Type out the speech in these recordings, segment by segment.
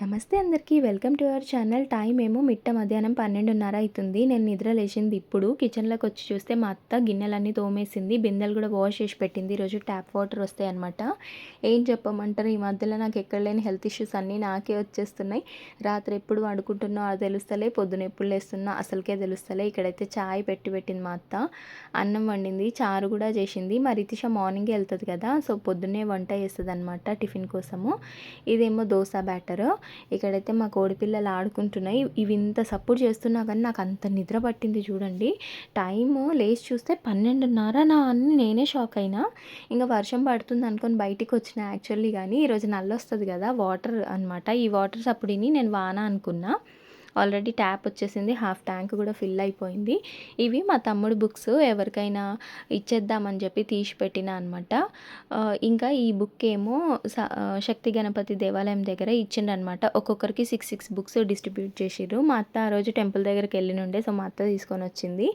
నమస్తే అందరికీ welcome to our channel. Time ఏమో మిట్ట మధ్యాహ్నం 12:30 అవుతుంది. నేను నిద్ర లేచింది ఇప్పుడు. కిచెన్లోకి వచ్చి చూస్తే మా అత్త గిన్నెలన్నీ తోమేసింది, బిందెలు కూడా వాష్ చేసి పెట్టింది. ఈరోజు ట్యాప్ వాటర్ వస్తాయన్నమాట. ఏం చెప్పమంటారు, ఈ మధ్యలో నాకు ఎక్కడ లేని హెల్త్ ఇష్యూస్ అన్నీ నాకే వచ్చేస్తున్నాయి. రాత్రి ఎప్పుడు వండుకుంటున్నా అది తెలుస్తలే, పొద్దున ఎప్పుడు లేస్తున్నా అసలుకే తెలుస్తలే. ఇక్కడైతే చాయ్ పెట్టింది మా అత్త, అన్నం వండింది, చారు కూడా చేసింది. మా రితిష మార్నింగే వెళ్తుంది కదా, సో పొద్దున్నే వంట చేస్తుంది అనమాట టిఫిన్ కోసము. ఇదేమో దోశ బ్యాటర్. ఇక్కడైతే మా కోడిపిల్లలు ఆడుకుంటున్నాయి. ఇవి ఇంత సపోర్ట్ చేస్తున్నా కానీ నాకు అంత నిద్ర పట్టింది చూడండి. టైము లేచి చూస్తే 12:30 అని నేనే షాక్ అయినా. ఇంకా వర్షం పడుతుంది అనుకొని బయటికి వచ్చిన యాక్చువల్లీ. కానీ ఈరోజు నల్లొస్తుంది కదా, వాటర్ అనమాట. ఈ వాటర్స్ అప్పుడిని నేను వాన అనుకున్నా. ఆల్రెడీ ట్యాప్ వచ్చేసింది, హాఫ్ ట్యాంక్ కూడా ఫిల్ అయిపోయింది. ఇవి మా తమ్ముడు బుక్స్, ఎవరికైనా ఇచ్చేద్దామని చెప్పి తీసి పెట్టిన అనమాట. ఇంకా ఈ బుక్ ఏమో శక్తి గణపతి దేవాలయం దగ్గర ఇచ్చిండనమాట. ఒక్కొక్కరికి 6 బుక్స్ డిస్ట్రిబ్యూట్ చేసిర్రు. మా అత్త ఆ రోజు టెంపుల్ దగ్గరికి వెళ్ళినుండే, సో మా అత్త తీసుకొని వచ్చింది.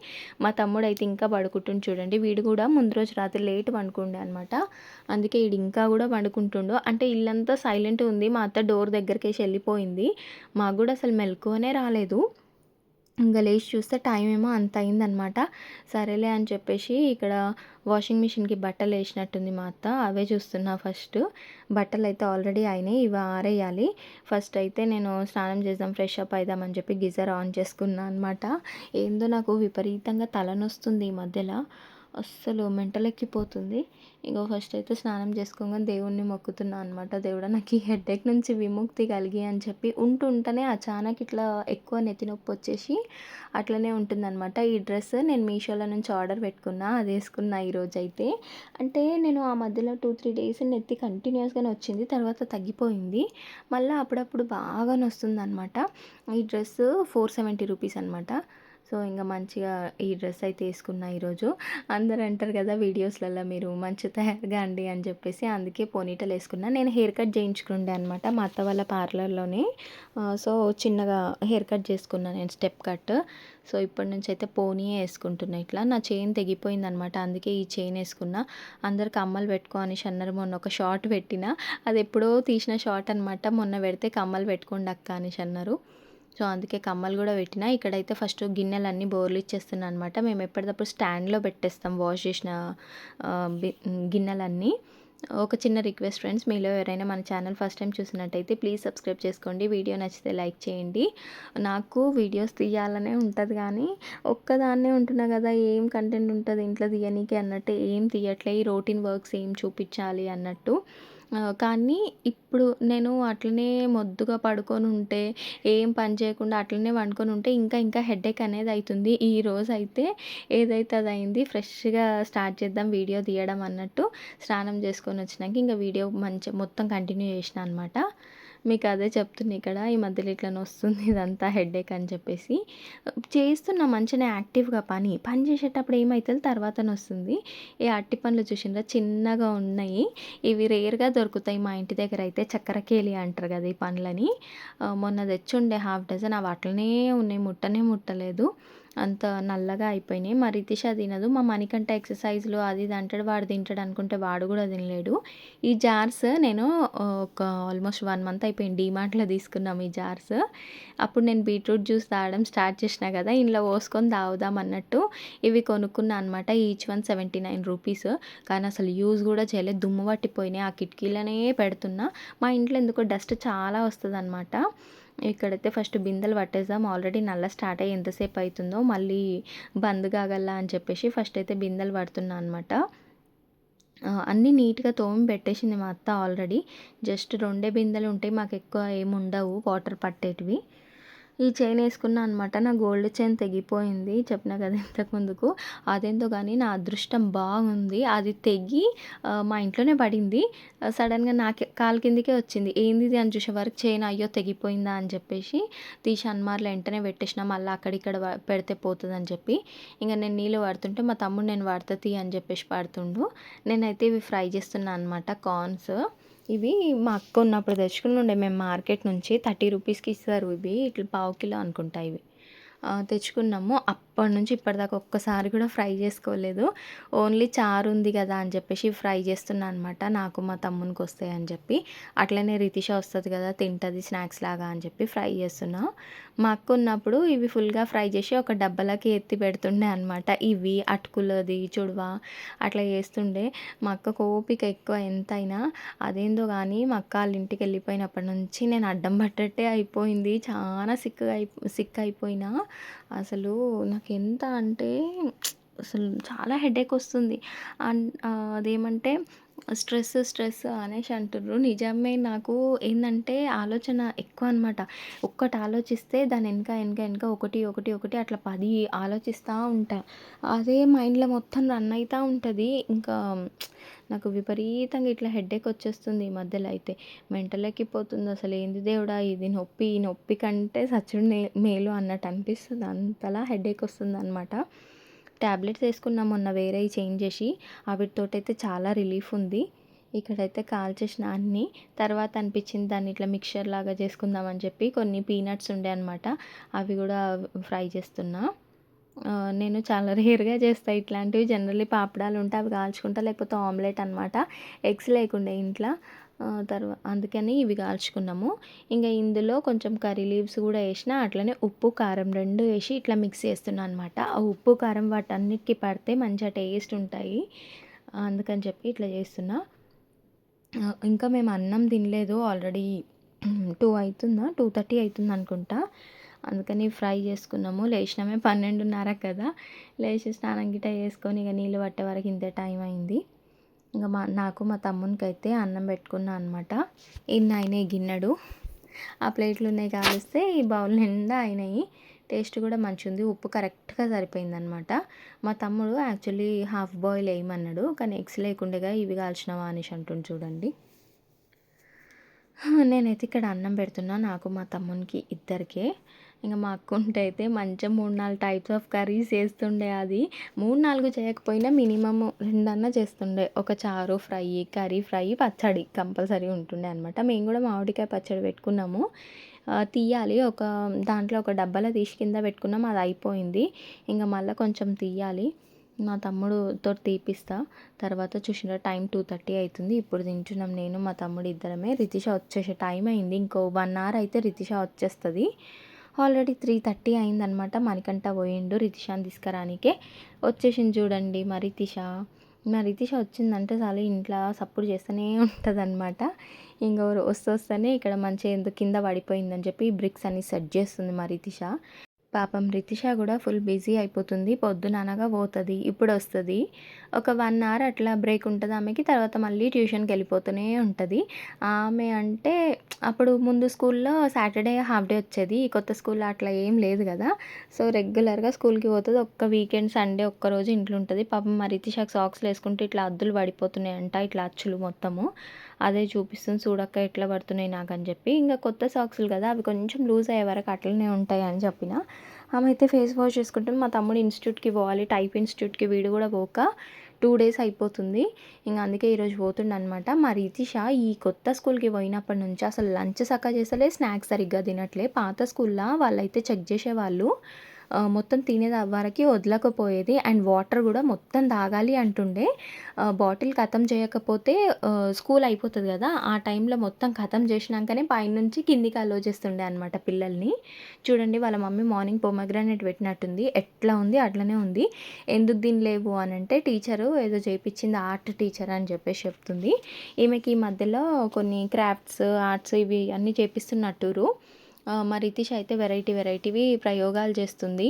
మా తమ్ముడు అయితే ఇంకా పడుకుంటుండు చూడండి. వీడు కూడా ముందు రోజు రాత్రి లేట్ పండుకుండే అనమాట. అందుకే వీడు ఇంకా కూడా పండుకుంటుండు. అంటే ఇల్లంతా సైలెంట్ ఉంది, మా అత్త డోర్ దగ్గరికేసి వెళ్ళిపోయింది. మాకు కూడా అసలు మెలకువనే రాలేదు. ఇంకా లేచి చూస్తే టైం ఏమో అంత అయిందనమాట. సరేలే అని చెప్పేసి ఇక్కడ వాషింగ్ మిషన్కి బట్టలు వేసినట్టుంది మా అత్త, అవే చూస్తున్నా. ఫస్ట్ బట్టలు అయితే ఆల్రెడీ అయినాయి, ఇవి ఆరేయాలి. ఫస్ట్ అయితే నేను స్నానం చేద్దాం, ఫ్రెష్ అప్ అవుదామని చెప్పి గీజర్ ఆన్ చేసుకున్నాను అనమాట. ఏందో నాకు విపరీతంగా తలనొస్తుంది ఈ మధ్యలో, అస్సలు మెంటలెక్కిపోతుంది. ఇంకో ఫస్ట్ అయితే స్నానం చేసుకోగానే దేవుణ్ణి మొక్కుతున్నా అనమాట. దేవుడా నాకు ఈ హెడేక్ నుంచి విముక్తి కలిగి అని చెప్పి. ఉంటూనే అచానక్ ఇట్లా ఎక్కువ నెత్తి నొప్పి వచ్చేసి అట్లనే ఉంటుందన్నమాట. ఈ డ్రెస్ నేను మీషోలో నుంచి ఆర్డర్ పెట్టుకున్నా, అది వేసుకున్నా ఈరోజు అయితే. అంటే నేను ఆ మధ్యలో 2-3 డేస్ నెత్తి కంటిన్యూస్గానే వచ్చింది, తర్వాత తగ్గిపోయింది. మళ్ళీ అప్పుడప్పుడు బాగా వస్తుంది అనమాట. ఈ డ్రెస్ 470 రూపీస్ అనమాట. సో ఇంకా మంచిగా ఈ డ్రెస్ అయితే వేసుకున్నా ఈరోజు. అందరు అంటారు కదా వీడియోస్లలో, మీరు మంచి తయారుగా అండి అని చెప్పేసి, అందుకే పోనీటలు వేసుకున్నా. నేను హెయిర్ కట్ చేయించుకుండే అనమాట మా అత్త వాళ్ళ పార్లర్లోనే. సో చిన్నగా హెయిర్ కట్ చేసుకున్నాను నేను, స్టెప్ కట్. సో ఇప్పటి నుంచి అయితే పోనీయే వేసుకుంటున్నా. ఇట్లా నా చైన్ తెగిపోయిందనమాట, అందుకే ఈ చైన్ వేసుకున్నా. అందరు కమ్మలు పెట్టుకో అనేసి అన్నారు. మొన్న ఒక షార్ట్ పెట్టిన, అది ఎప్పుడో తీసిన షార్ట్ అనమాట. మొన్న పెడితే కమ్మలు పెట్టుకోండి అక్క అనేసి అన్నారు. సో అందుకే కమ్మలు కూడా పెట్టిన. ఇక్కడైతే ఫస్ట్ గిన్నెలన్నీ బోర్లు ఇచ్చేస్తున్నాను అనమాట. మేము ఎప్పటికప్పుడు స్టాండ్లో పెట్టేస్తాం వాష్ చేసిన గిన్నెలన్నీ. ఒక చిన్న రిక్వెస్ట్ ఫ్రెండ్స్, మీలో ఎవరైనా మన ఛానల్ ఫస్ట్ టైం చూసినట్టయితే ప్లీజ్ సబ్స్క్రైబ్ చేసుకోండి, వీడియో నచ్చితే లైక్ చేయండి. నాకు వీడియోస్ తీయాలనే ఉంటుంది కానీ ఒక్కదాన్నే ఉంటున్నా కదా, ఏం కంటెంట్ ఉంటుంది ఇంట్లో తీయనీకి అన్నట్టు ఏం తీయట్లే. ఈ రొటీన్ వర్క్స్ ఏం చూపించాలి అన్నట్టు. కానీ ఇప్పుడు నేను అట్లనే మొద్దుగా పడుకొని ఉంటే, ఏం పని చేయకుండా అట్లనే వండుకొని ఉంటే ఇంకా ఇంకా హెడేక్ అనేది అవుతుంది. ఈరోజు అయితే ఏదైతే అది అయింది, ఫ్రెష్గా స్టార్ట్ చేద్దాం వీడియో తీయడం అన్నట్టు స్నానం చేసుకొని వచ్చినాక ఇంకా వీడియో మంచిగా మొత్తం కంటిన్యూ చేసిన అనమాట. మీకు అదే చెప్తున్నా, ఇక్కడ ఈ మధ్యలో ఇట్లా వస్తుంది ఇదంతా హెడేక్ అని చెప్పేసి. చేస్తున్నా మంచిగా యాక్టివ్గా పని చేసేటప్పుడు ఏమవుతుంది, తర్వాత వస్తుంది. ఈ అట్టి పండ్లు చూసిండ్రా చిన్నగా ఉన్నాయి, ఇవి రేర్గా దొరుకుతాయి మా ఇంటి దగ్గర అయితే. చక్కెరకేళి అంటారు కదా ఈ పండ్లని. మొన్న తెచ్చుండే హాఫ్ డజన్, అవి అట్లనే ఉన్నాయి, ముట్టనే ముట్టలేదు, అంత నల్లగా అయిపోయినాయి. మా రితిష తినదు, మా మణికంఠ ఎక్సర్సైజ్లు అది ఇది అంటాడు, వాడు తింటాడు అనుకుంటే వాడు కూడా తినలేడు. ఈ జార్స్ నేను ఒక ఆల్మోస్ట్ 1 మంత్ అయిపోయింది డీమార్ట్లో తీసుకున్నాం ఈ జార్స్. అప్పుడు నేను బీట్రూట్ జ్యూస్ తాగడం స్టార్ట్ చేసిన కదా, ఇంట్లో పోసుకొని తాగుదాం అన్నట్టు ఇవి కొనుక్కున్నా అనమాట. Each 179 rupees. కానీ అసలు యూజ్ కూడా చేయలేదు, దుమ్ము పట్టిపోయినాయి. ఆ కిటికీలనే పెడుతున్నా. మా ఇంట్లో ఎందుకో డస్ట్ చాలా వస్తుంది అనమాట. ఇక్కడైతే ఫస్ట్ బిందెలు పట్టేద్దాం, ఆల్రెడీ నల్ల స్టార్ట్ అయ్యి ఎంతసేపు అవుతుందో, మళ్ళీ బంద్ కాగల అని చెప్పేసి ఫస్ట్ అయితే బిందెలు పడుతున్నా అనమాట. అన్నీ నీట్గా తోమి పెట్టేసింది మా అత్త ఆల్రెడీ. జస్ట్ 2 బిందెలు ఉంటాయి మాకు, ఎక్కువ ఏమి ఉండవు వాటర్ పట్టేటివి. ఈ చైన్ వేసుకున్నా అనమాట. నా గోల్డ్ చైన్ తెగిపోయింది, చెప్పిన కదా ఇంతకుముందుకు. అదేందో కానీ నా అదృష్టం బాగుంది, అది తెగి మా ఇంట్లోనే పడింది. సడన్గా నాకు కాలు కిందికే వచ్చింది. ఏంది ఇది అని చూసే వరకు చైన్ అయ్యో తెగిపోయిందా అని చెప్పేసి తీసి అన్మార్లో వెంటనే పెట్టేసిన, మళ్ళీ అక్కడిక్కడ పెడితే పోతుందని చెప్పి. ఇంకా నేను నీళ్ళు పడుతుంటే మా తమ్ముడు నేను పడుతుంది అని చెప్పేసి పడుతుండు. నేనైతే ఇవి ఫ్రై చేస్తున్నాను అనమాట, కార్న్స్. ఇవి మా అక్క ఉన్నప్పుడు తెచ్చుకుని ఉండే మేము మార్కెట్ నుంచి. 30 రూపీస్కి ఇస్తారు ఇవి, ఇట్లా పావు కిలో అనుకుంటా ఇవి. తెచ్చుకున్నాము. అప్పటినుంచి ఇప్పటిదాకా ఒక్కసారి కూడా ఫ్రై చేసుకోలేదు. ఓన్లీ చారు ఉంది కదా అని చెప్పేసి ఫ్రై చేస్తున్నా అనమాట. నాకు మా తమ్మునికి వస్తాయని చెప్పి. అట్లనే రితిష వస్తది కదా తింటది స్నాక్స్ లాగా అని చెప్పి ఫ్రై చేస్తున్నా. మా అక్క ఉన్నప్పుడు ఇవి ఫుల్‌గా ఫ్రై చేసి ఒక డబ్బాలకి ఎత్తి పెడుతుండే అనమాట. ఇవి అటుకులది చుడవ అట్లా చేస్తుండే. మా అక్కకు ఓపిక ఎక్కువ ఎంతైనా. అదేందో గానీ మా అక్క వాళ్ళ ఇంటికి వెళ్ళిపోయినప్పటి నుంచి నేను అడ్డం పడ్డట్టే అయిపోయింది. చాలా సిక్ అయిపోయినా. అసలు నాకెంత అంటే అసలు చాలా హెడేక్ వస్తుంది. అదేమంటే స్ట్రెస్ అనేసి అంటుర్రు. నిజమే నాకు ఏందంటే ఆలోచన ఎక్కువ అనమాట. ఒక్కటి ఆలోచిస్తే దాని వెనక ఒకటి అట్లా 10 ఆలోచిస్తా ఉంటా. అదే మైండ్‌లో మొత్తం రన్ అయితా ఉంటది. ఇంకా నాకు విపరీతంగా ఇట్లా హెడేక్ వచ్చేస్తుంది ఈ మధ్యలో అయితే. మెంటల్ ఎక్కిపోతుంది అసలు. ఏంది దేవుడా ఇది నొప్పి, ఈ నొప్పి కంటే సచ్చుడు మేలు అన్నట్టు అనిపిస్తుంది. అంతలా హెడేక్ వస్తుందనమాట. టాబ్లెట్స్ వేసుకున్నా మొన్న వేరేయి చేంజ్ చేసి. వాటితోటైతే చాలా రిలీఫ్ ఉంది. ఇక్కడైతే కాల్చేసిన అన్నీ. తర్వాత అనిపించింది దాన్ని ఇట్లా మిక్చర్ లాగా చేసుకుందామని చెప్పి కొన్ని పీనట్స్ ఉండే అనమాట. అవి కూడా ఫ్రై చేస్తున్నా. నేను చాలా రేర్‌గా చేస్తా ఇట్లాంటివి. జనరల్లీ పాపడాలు ఉంటే అవి కాల్చుకుంటా. లేకపోతే ఆమ్లెట్ అనమాట. ఎగ్స్ లేకుండే ఇంట్లో. అందుకని ఇవి కాల్చుకున్నాము. ఇంక ఇందులో కొంచెం కర్రీ లీవ్స్ కూడా ఏసిన. అట్లనే ఉప్పు, కారం 2 ఏసి ఇట్లా మిక్స్ చేస్తున్నా అనమాట. ఆ ఉప్పు, కారం వాటన్నిటికి పడితే మంచిగా టేస్ట్ ఉంటాయి. అందుకని చెప్పి ఇట్లా చేస్తున్నా. ఇంకా మేము అన్నం తినలేదు. ఆల్రెడీ 2 అయితుందా? 2:30 అయితుందనుకుంటా. అందుకని ఫ్రై చేసుకున్నాము. లేచినామే 12:30 కదా! లేచి స్నానం గిట్ట చేసుకొని ఇక నీళ్ళు పట్టే వరకు ఇంతే టైం అయింది. ఇంక నాకు మా తమ్మునికైతే అన్నం పెట్టుకున్నా అనమాట. ఇన్ని అయినాయి గిన్నెడు. ఆ ప్లేట్లు ఉన్నాయి కాలిస్తే ఈ బౌల్ నిండా అయినాయి. టేస్ట్ కూడా మంచిగుంది. ఉప్పు కరెక్ట్‌గా సరిపోయిందనమాట. మా తమ్ముడు యాక్చువల్లీ హాఫ్ బాయిల్ వేయమన్నాడు. కానీ ఎగ్స్ లేకుండగా ఇవి కాల్చినావా అనేసి అంటుండు చూడండి. నేనైతే ఇక్కడ అన్నం పెడుతున్నా. నాకు మా తమ్మునికి ఇద్దరికే. ఇంక మా అక్క ఉంటే అయితే మంచిగా 3, 4 టైప్స్ ఆఫ్ కర్రీస్ చేస్తుండే అది. 3, 4 చేయకపోయినా మినిమమ్ 2 అన్నా చేస్తుండే. ఒక చారు ఫ్రై, కర్రీ ఫ్రై, పచ్చడి కంపల్సరీ ఉంటుండే అనమాట. మేము కూడా మామిడికాయ పచ్చడి పెట్టుకున్నాము. తీయాలి. దాంట్లో ఒక డబ్బాలో తీసి కింద పెట్టుకున్నాం. అది అయిపోయింది. ఇంక మళ్ళీ కొంచెం తీయాలి. మా తమ్ముడుతోటి తీపిస్తా. తర్వాత చూసిరా టైం 2:30 అవుతుంది. ఇప్పుడు తింటున్నాం నేను మా తమ్ముడు ఇద్దరమే. రితిష వచ్చేసే టైం అయింది. ఇంకో 1 అవర్ అయితే రితిష వచ్చేస్తుంది. ఆల్రెడీ 3:30 అయిందనమాట. మణికంఠ పోయిండు రితిషాని తీసుకురానికే. వచ్చేసింది చూడండి మా రితిష. మా రితిష వచ్చిందంటే చాలు ఇంట్లో సప్పుడు చేస్తూనే ఉంటుందన్నమాట. ఇంక వస్తేనే ఇక్కడ మంచిగా ఎందుకు కింద పడిపోయిందని చెప్పి బ్రిక్స్ అన్ని సెట్ చేస్తుంది మా రితిష. పాపం రితిష కూడా ఫుల్ బిజీ అయిపోతుంది. పొద్దున అనగా పోతుంది, ఇప్పుడు వస్తుంది. ఒక 1 అవర్ అట్లా బ్రేక్ ఉంటుంది ఆమెకి. తర్వాత మళ్ళీ ట్యూషన్కి వెళ్ళిపోతూనే ఉంటుంది. ఆమె అంటే అప్పుడు ముందు స్కూల్లో సాటర్డే హాఫ్ డే వచ్చేది. ఈ కొత్త స్కూల్లో అట్లా ఏం లేదు కదా. సో రెగ్యులర్గా స్కూల్కి పోతుంది. ఒక్క వీకెండ్ సండే ఒక్కరోజు ఇంట్లో ఉంటుంది. పాపం మా రితిషాకి సాక్స్లు వేసుకుంటే ఇట్లా అద్దులు పడిపోతున్నాయంట, ఇట్లా అచ్చులు మొత్తము. అదే చూపిస్తుంది చూడక్క ఎట్లా పడుతున్నాయి నాకు అని చెప్పి. ఇంకా కొత్త సాక్స్లు కదా అవి కొంచెం లూజ్ అయ్యే వరకు అట్లనే ఉంటాయి అని చెప్పిన. ఆమె అయితే ఫేస్ వాష్ చేసుకుంటుంది. మా తమ్ముడు ఇన్స్టిట్యూట్కి పోవాలి, టైప్ ఇన్స్టిట్యూట్కి. వీడు కూడా పోక 2 days అయిపోతుంది. ఇంకా అందుకే ఈరోజు పోతుండనమాట. మా రితిష ఈ కొత్త స్కూల్కి పోయినప్పటి నుంచి అసలు లంచ్ సక్క చేస్తలే, స్నాక్స్ సరిగ్గా తినట్లే. పాత స్కూల్లో వాళ్ళైతే చెక్ చేసేవాళ్ళు. మొత్తం తినేది వరకు వదలకపోయేది. అండ్ వాటర్ కూడా మొత్తం తాగాలి అంటుండే. బాటిల్ ఖతం చేయకపోతే స్కూల్ అయిపోతుంది కదా, ఆ టైంలో మొత్తం ఖతం చేసినాకనే పైనుంచి కిందికి అలో చేస్తుండే అనమాట పిల్లల్ని. చూడండి వాళ్ళ మమ్మీ మార్నింగ్ పొమగ్రానేట్ పెట్టినట్టుంది. ఎట్లా ఉంది అట్లనే ఉంది. ఎందుకు తినలేవు అని అంటే టీచరు ఏదో చేయించింది, ఆర్ట్ టీచర్ అని చెప్పేసి చెప్తుంది. ఈమెకి ఈ మధ్యలో కొన్ని క్రాఫ్ట్స్, ఆర్ట్స్ ఇవి అన్నీ చేపిస్తున్నట్టురు. మా రితిష అయితే వెరైటీవి ప్రయోగాలు చేస్తుంది.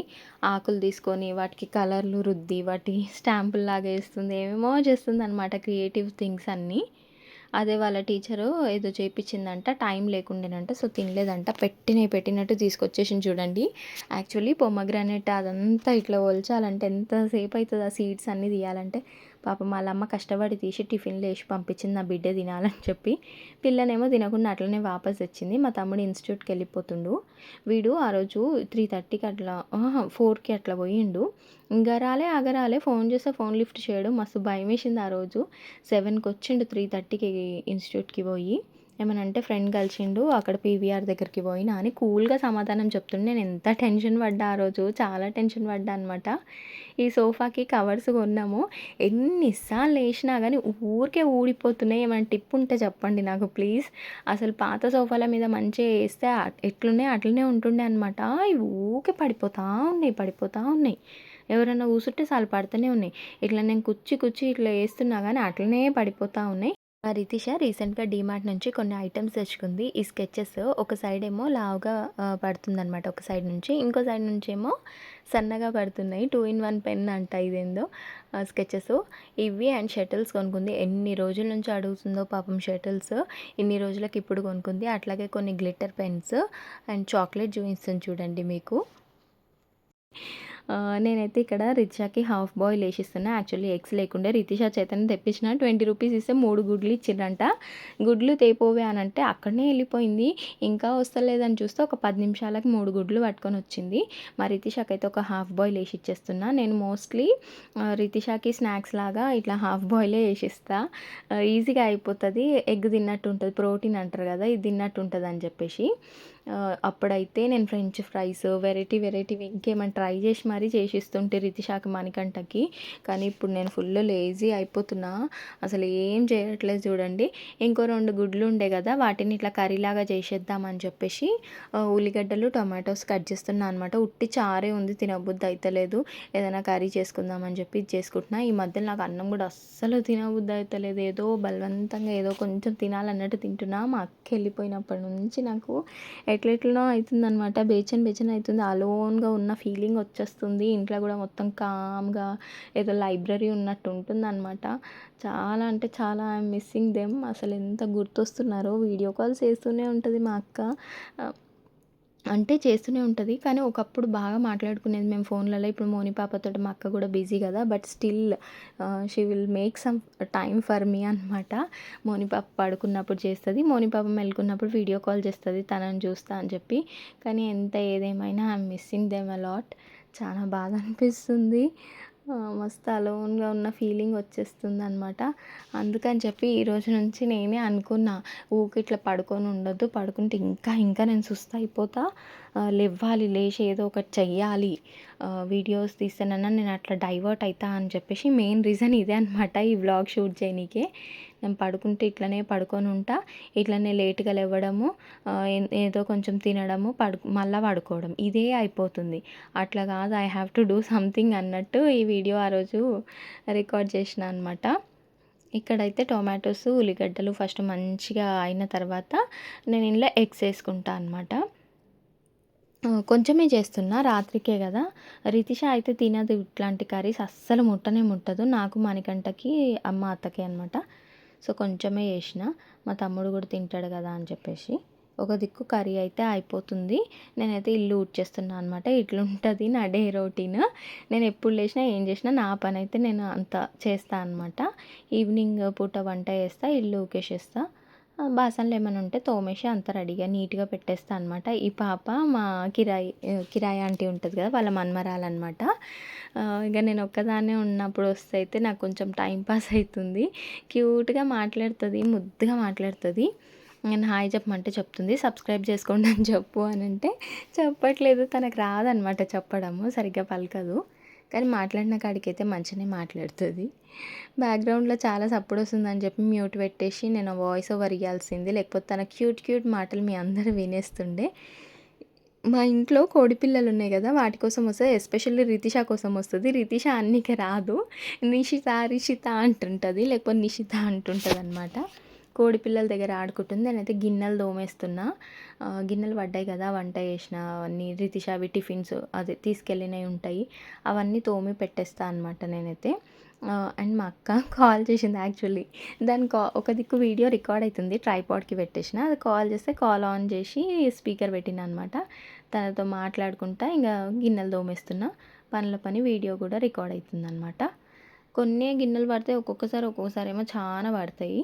ఆకులు తీసుకొని వాటికి కలర్లు రుద్ది వాటి స్టాంపుల్లాగా వేస్తుంది. ఏమేమో చేస్తుంది అనమాట, క్రియేటివ్ థింగ్స్ అన్నీ. అదే వాళ్ళ టీచరు ఏదో చేయించిందంట, టైం లేకుండేనంట. సో తినలేదంట. పెట్టినట్టు తీసుకొచ్చేసింది చూడండి. యాక్చువల్లీ పొమగ్రానేట్ అదంతా ఇట్లా ఒలచాలంటే ఎంతసేపు అవుతుంది, ఆ సీడ్స్ అన్నీ తీయాలంటే. పాపం వాళ్ళ అమ్మ కష్టపడి తీసి టిఫిన్లో వేసి పంపించింది నా బిడ్డ తినాలని చెప్పి. పిల్లనేమో తినకుండా అట్లనే వాపస్ తెచ్చింది. మా తమ్ముడు ఇన్స్టిట్యూట్కి వెళ్ళిపోతుండు. వీడు ఆ రోజు 3:30కి అట్లా 4కి అట్లా పోయిండు. ఇంకా రాలే ఫోన్ చేస్తే ఫోన్ లిఫ్ట్ చేయడు. మస్తు భయం వేసింది ఆ రోజు. 7కి వచ్చిండు 3:30కి ఇన్స్టిట్యూట్కి పోయి. ఏమనంటే ఫ్రెండ్ కలిసిండు అక్కడ పీవీఆర్ దగ్గరికి పోయినా అని కూల్గా సమాధానం చెప్తుండే. నేను ఎంత టెన్షన్ పడ్డా ఆ రోజు, చాలా టెన్షన్ పడ్డా అనమాట. ఈ సోఫాకి కవర్స్ కొన్నాము. ఎన్నిసార్లు వేసినా కానీ ఊరికే ఊడిపోతున్నాయి. ఏమైనా టిప్ ఉంటే చెప్పండి నాకు ప్లీజ్. అసలు పాత సోఫాల మీద మంచిగా వేస్తే ఎట్లున్నాయి అట్లనే ఉంటుండే అనమాట. ఇవి ఊరికే పడిపోతూ ఉన్నాయి, పడిపోతూ ఉన్నాయి. ఎవరైనా కూర్చుంటే చాలు పడుతూనే ఉన్నాయి. ఇట్లా నేను కుచ్చి ఇట్లా వేస్తున్నా కానీ అట్లనే పడిపోతూ ఉన్నాయి. రితిష రీసెంట్‌గా డీమార్ట్ నుంచి కొన్ని ఐటెమ్స్ తెచ్చుకుంది. ఈ స్కెచెస్ ఒక సైడ్ ఏమో లావుగా పడుతుందనమాట ఒక సైడ్ నుంచి. ఇంకో సైడ్ నుంచేమో సన్నగా పడుతున్నాయి. 2 ఇన్ 1 పెన్ అంట ఇదేందో స్కెచెస్. ఇవి అండ్ షటిల్స్ కొనుక్కుంది. ఎన్ని రోజుల నుంచి అడుగుతుందో పాపం షటిల్స్. ఇన్ని రోజులకి ఇప్పుడు కొనుక్కుంది. అట్లాగే కొన్ని గ్లిట్టర్ పెన్స్ అండ్ చాక్లెట్ చూపిస్తుంది చూడండి మీకు. నేనైతే ఇక్కడ రితిషాకి హాఫ్ బాయిల్ వేసిస్తున్నా. యాక్చువల్లీ ఎగ్స్ లేకుండే రితిషా చేతనే తెప్పించిన. 20 రూపీస్ ఇస్తే 3 గుడ్లు ఇచ్చిండ్రంట. గుడ్లు తేపోవే అని అంటే అక్కడనే వెళ్ళిపోయింది. ఇంకా వస్తలేదని చూస్తే ఒక 10 నిమిషాలకి 3 గుడ్లు పట్టుకొని వచ్చింది. మా రితిషాకి అయితే ఒక హాఫ్ బాయిల్ వేసి ఇచ్చేస్తున్నా. నేను మోస్ట్లీ రితిషాకి స్నాక్స్ లాగా ఇట్లా హాఫ్ బాయిలే వేసిస్తా. ఈజీగా అయిపోతుంది. ఎగ్ తిన్నట్టు ఉంటుంది, ప్రోటీన్ అంటారు కదా, ఇది తిన్నట్టు ఉంటుంది అని చెప్పేసి. అప్పుడైతే నేను ఫ్రెంచ్ ఫ్రైస్ వెరైటీవి ఇంకేమైనా ట్రై చేసి మరీ చేసిస్తుంటే రితిషాకి, మణికంఠకి. కానీ ఇప్పుడు నేను ఫుల్ లేజీ అయిపోతున్నా, అసలు ఏం చేయట్లేదు చూడండి. ఇంకో 2 గుడ్లు ఉండే కదా, వాటిని ఇట్లా కర్రీలాగా చేసేద్దామని చెప్పేసి ఉల్లిగడ్డలు టొమాటోస్ కట్ చేస్తున్నా అనమాట. ఉట్టి చారే ఉంది, తినబుద్ధి అయితలేదు. ఏదైనా కర్రీ చేసుకుందామని చెప్పి ఇది చేసుకుంటున్నా. ఈ మధ్యలో నాకు అన్నం కూడా అస్సలు తినబుద్ధి అయితలేదు. ఏదో బలవంతంగా ఏదో కొంచెం తినాలన్నట్టు తింటున్నా. మా అక్క వెళ్ళిపోయినప్పటి నుంచి నాకు ఎట్లెట్లనో అవుతుందనమాట. బేచన్ అవుతుంది. అలోన్గా ఉన్న ఫీలింగ్ వచ్చేస్తుంది. ఇంట్లో కూడా మొత్తం కామ్గా ఏదో లైబ్రరీ ఉన్నట్టు ఉంటుందన్నమాట. చాలా అంటే చాలా ఐఎమ్ మిస్సింగ్ దెమ్. అసలు ఎంత గుర్తొస్తున్నారో. వీడియో కాల్స్ చేస్తూనే ఉంటుంది మా అక్క. అంటే చేస్తూనే ఉంటుంది. కానీ ఒకప్పుడు బాగా మాట్లాడుకునేది మేము ఫోన్లలో. ఇప్పుడు మోని పాపతోటి మా అక్క కూడా బిజీ కదా, but still she will make some time for me అనమాట. మోని పాప పడుకున్నప్పుడు చేస్తుంది, మోని పాప మెలుకున్నప్పుడు వీడియో కాల్ చేస్తుంది తనని చూస్తా అని చెప్పి. కానీ ఎంత ఏదేమైనా ఐఎమ్ మిస్సింగ్ దెమ్ అలాట్. చాలా బాధ అనిపిస్తుంది. మస్తు అలోన్గా ఉన్న ఫీలింగ్ వచ్చేస్తుంది అనమాట. అందుకని చెప్పి ఈరోజు నుంచి నేనే అనుకున్నా, ఊకే ఇట్లా పడుకొని ఉండొద్దు. పడుకుంటే ఇంకా నేను సుస్థ అయిపోతా. లేవాలి, లేచి ఏదో ఒకటి చెయ్యాలి. వీడియోస్ తీస్తానన్నా నేను అట్లా డైవర్ట్ అవుతా అని చెప్పేసి మెయిన్ రీజన్ ఇదే అనమాట. ఈ వ్లాగ్ షూట్ చేయనీకే. నేను పడుకుంటే ఇట్లనే పడుకొని ఉంటా. ఇట్లనే లేట్గా లేవడము, ఏదో కొంచెం తినడము, మళ్ళీ పడుకోవడం, ఇదే అయిపోతుంది. అట్లా కాదు, I have to do something అన్నట్టు ఈ వీడియో ఆ రోజు రికార్డ్ చేసిన అనమాట. ఇక్కడైతే టొమాటోస్, ఉల్లిగడ్డలు ఫస్ట్ మంచిగా అయిన తర్వాత నేను ఇందులో ఎగ్స్ వేసుకుంటా అనమాట. కొంచెమే చేస్తున్నా, రాత్రికే కదా. రితిష అయితే తినదు ఇట్లాంటి కర్రీస్, అస్సలు ముట్టదు. నాకు, మణికంఠకి, అమ్మ, అత్తకి అనమాట. సో కొంచెమే చేసిన, మా తమ్ముడు కూడా తింటాడు కదా అని చెప్పేసి. ఒక దిక్కు కర్రీ అయితే అయిపోతుంది. నేనైతే ఇల్లు ఊడ్చేస్తున్నా అనమాట. ఇట్లుంటుంది నా డే రొటీన్. నేను ఎప్పుడు లేచినా ఏం చేసినా నా పని అయితే నేను అంత చేస్తా అనమాట. ఈవినింగ్ పూట వంట చేస్తా, ఇల్లు ఊకేసేస్తా. బాసనలు ఏమైనా ఉంటే తోమేసి అంత రెడీగా నీట్గా పెట్టేస్తా అనమాట. ఈ పాప మా కిరాయి ఆంటీ ఉంటుంది కదా, వాళ్ళ మన్మరాలన్నమాట. ఇక నేను ఒక్కదాన్నే ఉన్నప్పుడు వస్తే అయితే నాకు కొంచెం టైం పాస్ అవుతుంది. క్యూట్గా మాట్లాడుతుంది, ముద్దుగా మాట్లాడుతుంది. నేను హాయ్ చెప్పమంటే చెప్తుంది, సబ్స్క్రైబ్ చేసుకోండి అని చెప్పు అని అంటే చెప్పట్లేదు. తనకు రాదనమాట చెప్పడము, సరిగ్గా పలకదు. కానీ మాట్లాడిన కాడికైతే మంచిగానే మాట్లాడుతుంది. బ్యాక్గ్రౌండ్లో చాలా సప్పుడు వస్తుందని చెప్పి మ్యూట్ పెట్టేసి నేను వాయిస్ ఓవర్ ఇవ్వాల్సింది, లేకపోతే తన క్యూట్ మాటలు మీ అందరూ వినేస్తుండే. మా ఇంట్లో కోడిపిల్లలు ఉన్నాయి కదా, వాటి కోసం వస్తుంది. ఎస్పెషల్లీ రితిషా కోసం వస్తుంది. రితిష అన్నికి రాదు, రిషిత అంటుంటుంది, లేకపోతే నిషిత అంటుంటుంది అనమాట. కోడి పిల్లల దగ్గర ఆడుకుంటుంది. నేనైతే గిన్నెలు తోమేస్తున్నా. గిన్నెలు పడ్డాయి కదా, వంట చేసిన అవన్నీ రితిష అవి టిఫిన్స్ అదే తీసుకెళ్ళినవి ఉంటాయి, అవన్నీ తోమి పెట్టేస్తా అనమాట నేనైతే. అండ్ మా అక్క కాల్ చేసింది యాక్చువల్లీ. దాని ఒక దిక్కు వీడియో రికార్డ్ అవుతుంది, ట్రైపాడ్కి పెట్టేసిన. అది కాల్ చేస్తే కాల్ ఆన్ చేసి స్పీకర్ పెట్టిన అనమాట. తనతో మాట్లాడుకుంటా ఇంకా గిన్నెలు తోమేస్తున్నా. పనుల పని వీడియో కూడా రికార్డ్ అవుతుంది అనమాట. కొన్ని గిన్నెలు పడతాయి, ఒక్కొక్కసారి ఏమో చాలా పడతాయి.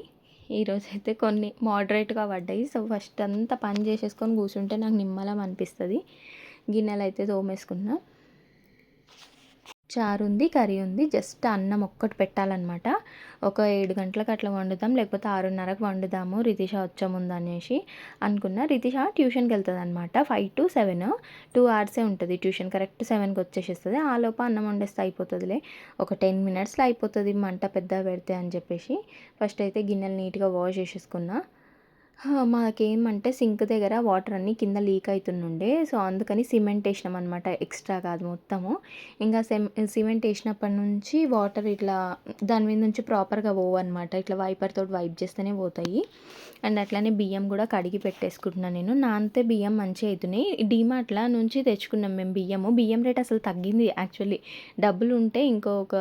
ఈరోజైతే కొన్ని మోడరేట్గా పడ్డాయి. సో ఫస్ట్ అంతా పని చేసేసుకొని కూర్చుంటే నాకు నిమ్మలం అనిపిస్తుంది. గిన్నెలు అయితే తోమేసుకున్నా. చారు ఉంది, కర్రీ ఉంది. జస్ట్ అన్నం ఒక్కటి పెట్టాలన్నమాట. ఒక 7 గంటలకు అట్లా వండుదాం, లేకపోతే 6:30కి వండుదాము రితిష వచ్చే ముందు అనేసి అనుకున్నా. రితిష ట్యూషన్‌కెళ్తదనమాట. 5-7 2 అవర్సే ఉంటది ట్యూషన్. కరెక్ట్ 7కి వచ్చేసేస్తది. ఆలోపు అన్నం వండేస్తే అయిపోతదిలే. ఒక 10 మినిట్స్‌లో అయిపోతది మంట పెద్దగా పెడితే అని చెప్పేసి ఫస్ట్ అయితే గిన్నెలు నీట్‌గా వాష్ చేసేసుకున్నా. మాకేమంటే సింక్ దగ్గర వాటర్ అన్నీ కింద లీక్ అయితుండుండే. సో, అందుకని సిమెంట్ ఏసినామనమాట. ఎక్స్‌ట్రా కాదు మొత్తము. ఇంగా సిమెంట్ ఏసినప్పటి నుంచి వాటర్ ఇట్లా దాని మీద నుంచి ప్రాపర్‌గా పోవన్నమాట. ఇట్లా వైపర్ తోటి వైప్ చేస్తేనే పోతాయి. అండ్ అట్లనే బియ్యం కూడా కడిగి పెట్టేసుకుంటున్నా నేను. నానితే బియ్యం మంచిగా అయితున్నాయి. డీమార్ట్‌ల నుంచి తెచ్చుకున్నాం మేము బియ్యము. బియ్యం రేట్ అసలు తగ్గింది యాక్చువల్లీ. డబ్బులుంటే ఇంకొక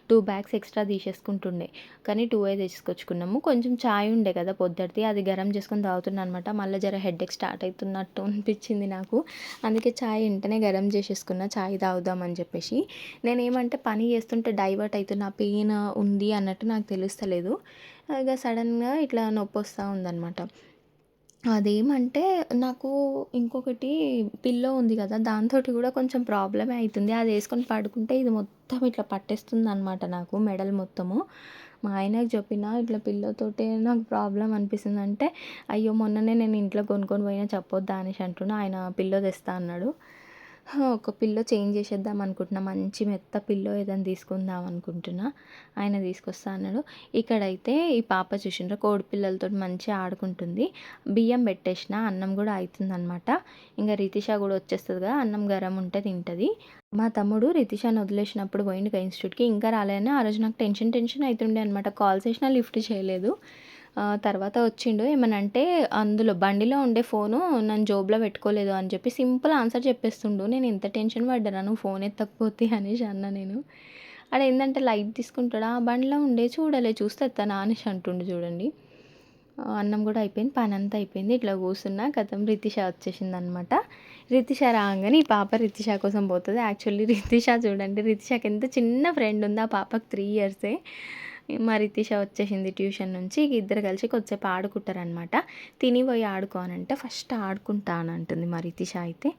2 బ్యాగ్స్ ఎక్స్ట్రా తీసేసుకుంటుండే. కానీ 2 తెచ్చుకొచ్చుకున్నాము. కొంచెం చాయ్ ఉండే కదా పొద్దుటిది, అది గరం చేసుకొని తాగుతున్నా అనమాట. మళ్ళీ జర హెడేక్ స్టార్ట్ అవుతున్నట్టు అనిపించింది నాకు. అందుకే చాయ్ వెంటనే గరం చేసేసుకున్నా, చాయ్ తాగుదామని చెప్పేసి. నేనేమంటే పని చేస్తుంటే డైవర్ట్ అవుతున్నా, పెయిన్ ఉంది అన్నట్టు నాకు తెలుస్తలేదు. ఇక సడన్గా ఇట్లా నొప్పి వస్తూ ఉందన్నమాట. అదేమంటే నాకు ఇంకొకటి పిల్లో ఉంది కదా! దాంతోటి కూడా కొంచెం ప్రాబ్లమే అయితుంది. అది వేసుకొని పడుకుంటే ఇది మొత్తం ఇట్లా పట్టేస్తుందనమాట నాకు మెడలు మొత్తము. మా ఆయనకి చెప్పిన ఇట్లా పిల్లోతోటే నాకు ప్రాబ్లమ్ అనిపిస్తుందంటే, అయ్యో! మొన్ననే నేను ఇంట్లో కొనుక్కొని పోయినా చెప్పొద్దా అనేసి అంటున్నా. ఆయన పిల్లో తెస్తా అన్నాడు. ఒక పిల్లో చేంజ్ చేసేద్దాం అనుకుంటున్నా. మంచి మెత్త పిల్లో ఏదైనా తీసుకుందాం అనుకుంటున్నా. ఆయన తీసుకొస్తా అన్నాడు. ఇక్కడైతే ఈ పాప చూసిండ్రా కోడి పిల్లలతోటి మంచిగా ఆడుకుంటుంది. బియ్యం పెట్టేసిన, అన్నం కూడా అవుతుందనమాట. ఇంకా రితిష కూడా వచ్చేస్తుంది కదా, అన్నం గరం ఉంటే తింటుంది. మా తమ్ముడు రితిషాని వదిలేసినప్పుడు పోయిండు ఇన్స్టిట్యూట్‌కి. ఇంకా రాలేదని ఆ రోజు నాకు టెన్షన్ అవుతుండే అనమాట. కాల్స్ చేసినా లిఫ్ట్ చేయలేదు. తర్వాత వచ్చిండు. ఏమనంటే అందులో బండిలో ఉండే ఫోను నన్ను జోబులో పెట్టుకోలేదు అని చెప్పి సింపుల్ ఆన్సర్ చెప్పేస్తుండు. నేను ఇంత టెన్షన్ పడ్డానా నువ్వు ఫోన్ ఎత్తకపోతే అనేసి అన్నా నేను. ఆడేందంటే లైట్ తీసుకుంటాడా, బండిలో ఉండే చూడలే చూస్తే ఎత్తానా అనేసి అంటుండు చూడండి. అన్నం కూడా అయిపోయింది, పనంతా అయిపోయింది. ఇట్లా కూర్చున్నా ఖతం రితిష వచ్చేసిందనమాట. రితిష రాగానే ఈ పాప రితిష కోసం పోతుంది. యాక్చువల్లీ రితిష చూడండి, రితిషకి ఎంత చిన్న ఫ్రెండ్ ఉంది. ఆ పాపకి 3 ఇయర్సే. మా రితిష వచ్చేసింది ట్యూషన్ నుంచి. ఇద్దరు కలిసి కొద్దిసేపు ఆడుకుంటారనమాట. తిని పోయి ఆడుకోనంటే ఫస్ట్ ఆడుకుంటా అని అంటుంది మా రితిష అయితే.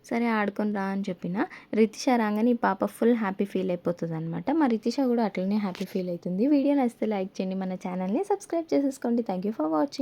సరే ఆడుకొని రా అని చెప్పిన. రితిష రాగానే ఈ పాప ఫుల్ హ్యాపీ ఫీల్ అయిపోతుంది అనమాట. మా రితిష కూడా అట్లనే హ్యాపీ ఫీల్ అవుతుంది. వీడియో నచ్చితే లైక్ చేయండి, మన ఛానల్ని సబ్స్క్రైబ్ చేసేసుకోండి. Thank you for watching.